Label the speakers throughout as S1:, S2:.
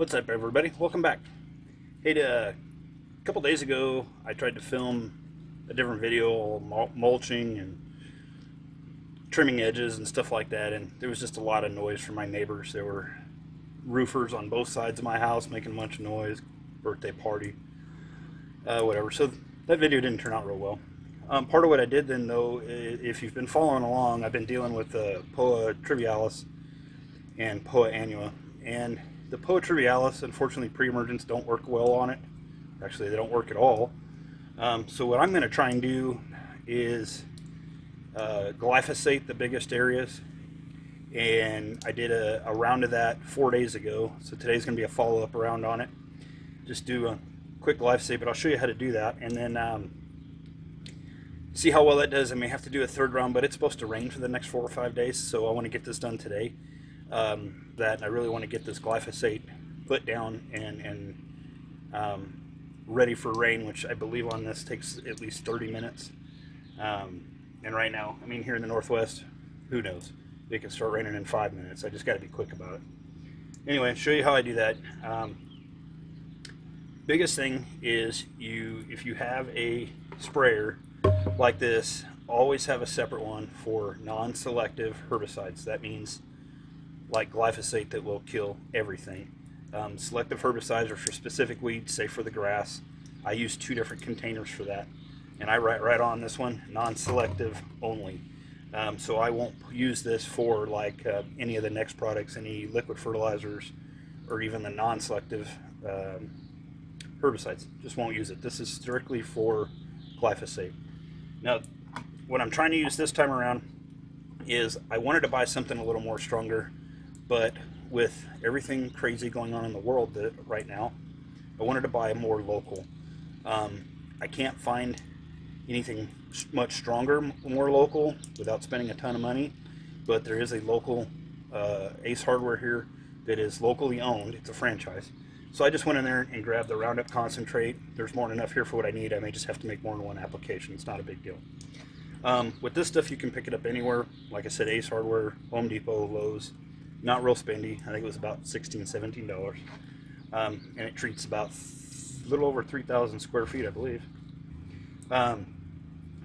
S1: What's up, everybody? Welcome back. Hey, a couple days ago, I tried to film a different video, mulching and trimming edges and stuff like that, and there was just a lot of noise from my neighbors. There were roofers on both sides of my house making a bunch of noise, birthday party, whatever. So that video didn't turn out real well. Part of what I did then, though, if you've been following along, I've been dealing with Poa Trivialis and Poa Annua, and the Poa Trivialis, unfortunately, pre-emergents don't work well on it. Actually, they don't work at all. So what I'm going to try and do is glyphosate the biggest areas, and I did a round of that 4 days ago. So today's going to be a follow-up round on it. Just do a quick glyphosate, but I'll show you how to do that, and then see how well that does. I may have to do a third round, but it's supposed to rain for the next 4 or 5 days, so I want to get this done today. I really want to get this glyphosate put down and ready for rain, which I believe on this takes at least 30 minutes. And right now, I mean, here in the Northwest, who knows? It can start raining in 5 minutes. I just got to be quick about it. Anyway, I'll show you how I do that. Biggest thing is if you have a sprayer like this, always have a separate one for non-selective herbicides. That means like glyphosate that will kill everything. Selective herbicides are for specific weeds, say for the grass. I use 2 different containers for that, and I write right on this one, non-selective only. So I won't use this for like any of the next products, any liquid fertilizers, or even the non-selective herbicides. Just won't use it. This is strictly for glyphosate. Now, what I'm trying to use this time around is I wanted to buy something a little more stronger, but with everything crazy going on in the world right now, I wanted to buy more local. I can't find anything much stronger, more local, without spending a ton of money, but there is a local Ace Hardware here that is locally owned. It's a franchise. So I just went in there and grabbed the Roundup concentrate. There's more than enough here for what I need. I may just have to make more than one application. It's not a big deal. With this stuff, you can pick it up anywhere. Like I said, Ace Hardware, Home Depot, Lowe's. Not real spendy. I think it was about $16, $17. And it treats about a little over 3,000 square feet, I believe.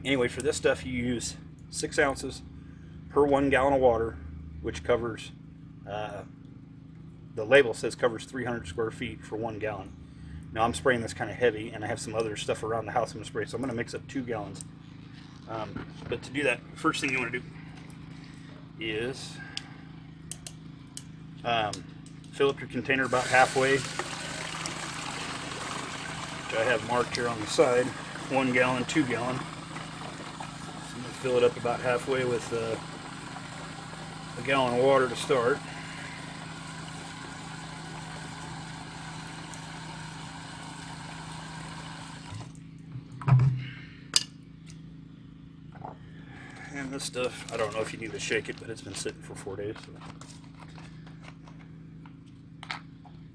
S1: Anyway, for this stuff, you use 6 ounces per 1 gallon of water, which covers, the label says covers 300 square feet for 1 gallon. Now I'm spraying this kind of heavy, and I have some other stuff around the house I'm going to spray, so I'm going to mix up 2 gallons. But to do that, first thing you want to do is fill up your container about halfway, which I have marked here on the side, 1 gallon, 2 gallon. So I'm going to fill it up about halfway with a gallon of water to start. And this stuff, I don't know if you need to shake it, but it's been sitting for 4 days. So.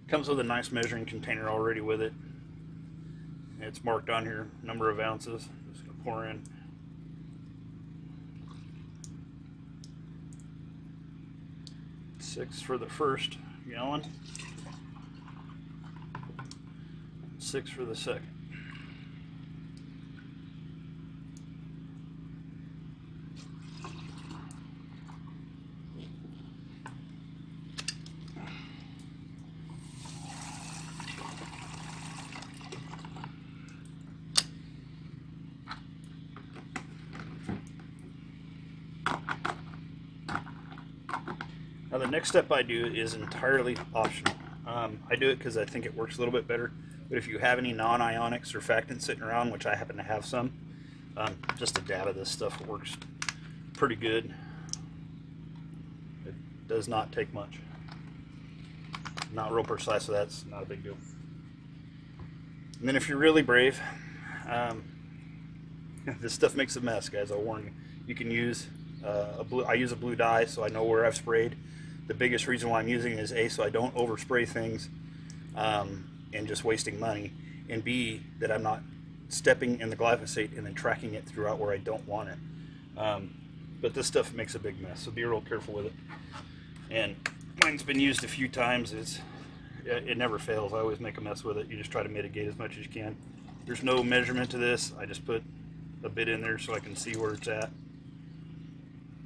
S1: Comes with a nice measuring container already with it. It's marked on here, number of ounces. I'm just going to pour in. Six for the first gallon. 6 for the second. Now the next step I do is entirely optional. I do it because I think it works a little bit better, but if you have any non-ionic surfactants sitting around, which I happen to have some, just a dab of this stuff works pretty good. It does not take much. Not real precise, so that's not a big deal. And then if you're really brave, this stuff makes a mess, guys, I'll warn you. You can use I use a blue dye, so I know where I've sprayed. The biggest reason why I'm using it is A, so I don't overspray things and just wasting money, and B, that I'm not stepping in the glyphosate and then tracking it throughout where I don't want it. But this stuff makes a big mess, so be real careful with it. And mine's been used a few times. it never fails. I always make a mess with it. You just try to mitigate as much as you can. There's no measurement to this. I just put a bit in there so I can see where it's at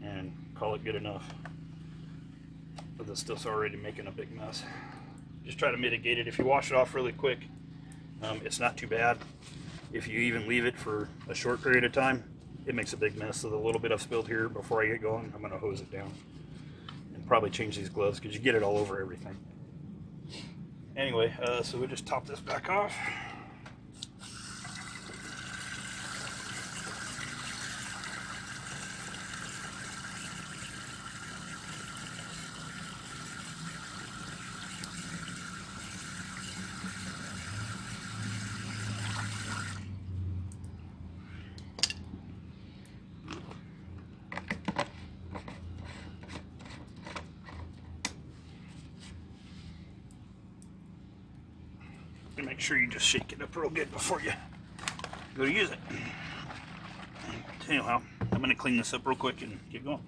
S1: and call it good enough. But this stuff's already making a big mess. Just try to mitigate it. If you wash it off really quick, it's not too bad. If you even leave it for a short period of time, it makes a big mess. So the little bit I've spilled here, before I get going, I'm going to hose it down and probably change these gloves because you get it all over everything. Anyway, so we just top this back off. And make sure you just shake it up real good before you go to use it. Anyhow, I'm going to clean this up real quick and get going.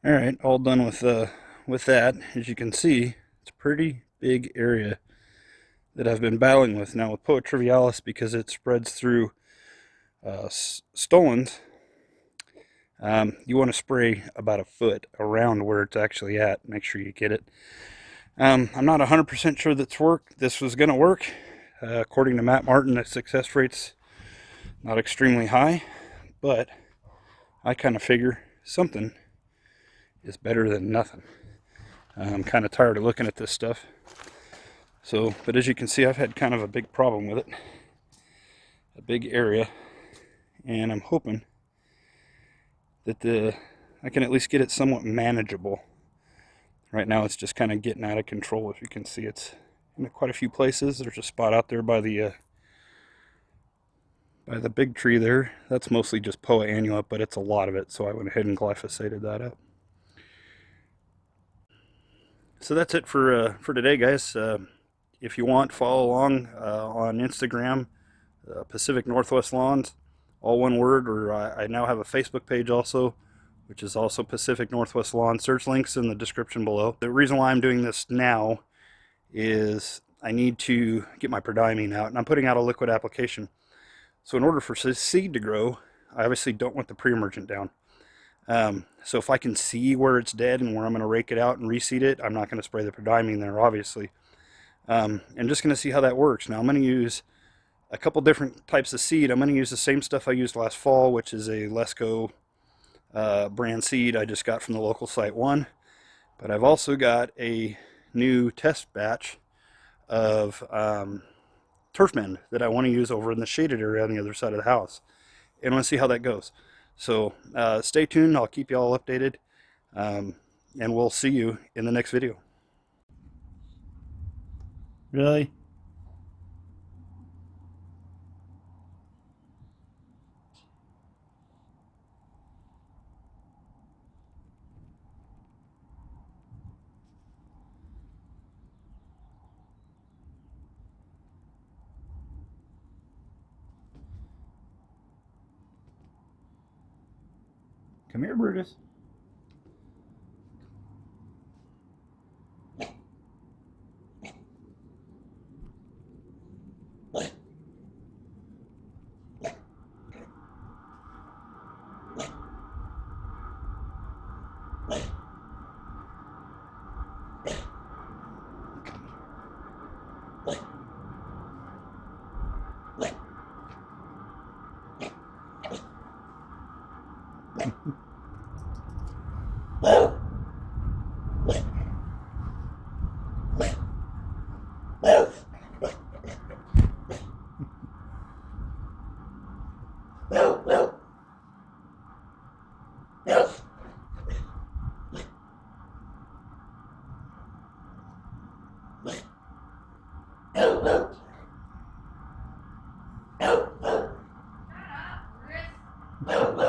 S1: All right, all done with that. As you can see, it's a pretty big area that I've been battling with now with Poa Trivialis because it spreads through stolons. You want to spray about a foot around where it's actually at. Make sure you get it. I'm not 100% sure this was going to work. According to Matt Martin, the success rate's not extremely high, but I kind of figure something is better than nothing. I'm kind of tired of looking at this stuff. So, but as you can see, I've had kind of a big problem with it. A big area. And I'm hoping that I can at least get it somewhat manageable. Right now it's just kind of getting out of control. As you can see, it's in quite a few places. There's a spot out there by the big tree there. That's mostly just Poa Annua, but it's a lot of it, so I went ahead and glyphosated that up. So that's it for today, guys. If you want, follow along on Instagram, Pacific Northwest Lawns, all one word, or I now have a Facebook page also, which is also Pacific Northwest Lawn. Search links in the description below. The reason why I'm doing this now is I need to get my prodiamine out, and I'm putting out a liquid application. So in order for seed to grow, I obviously don't want the pre-emergent down. So if I can see where it's dead and where I'm going to rake it out and reseed it, I'm not going to spray the prodiamine there, obviously. I'm just going to see how that works. Now I'm going to use a couple different types of seed. I'm going to use the same stuff I used last fall, which is a Lesco brand seed I just got from the local site one. But I've also got a new test batch of TurfMend that I want to use over in the shaded area on the other side of the house. And I want to see how that goes. So stay tuned. I'll keep you all updated. And we'll see you in the next video. Really? Come here, Brutus.
S2: Shut up, Chris.